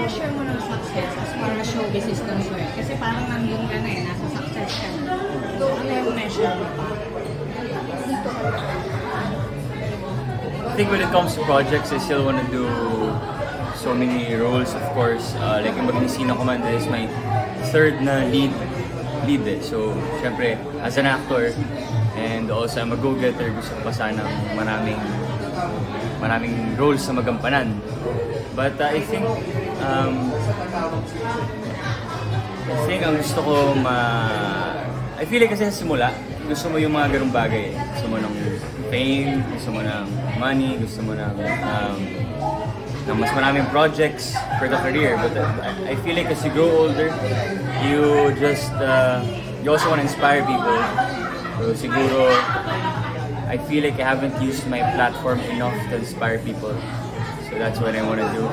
measure mo ng success as far as showbiz is concerned? Kasi parang nandun ka na eh, nasa success ka na. So, ano yung measure mo pa? I think when it comes to projects, I still want to do so many roles, of course. Like yung Magnisino Commander is my third na lead eh. So, syempre, as an actor, and also I'm a go-getter, gusto ko pa sanang maraming roles na magampanan. But I think ang gusto ko I feel like kasi sa simula, gusto mo yung mga ganung bagay. Gusto mo ng fame, gusto mo ng money, gusto mo ng mas maraming projects for the career. But I feel like as you grow older, you also want to inspire people. So siguro, I feel like I haven't used my platform enough to inspire people. So that's what I want to do.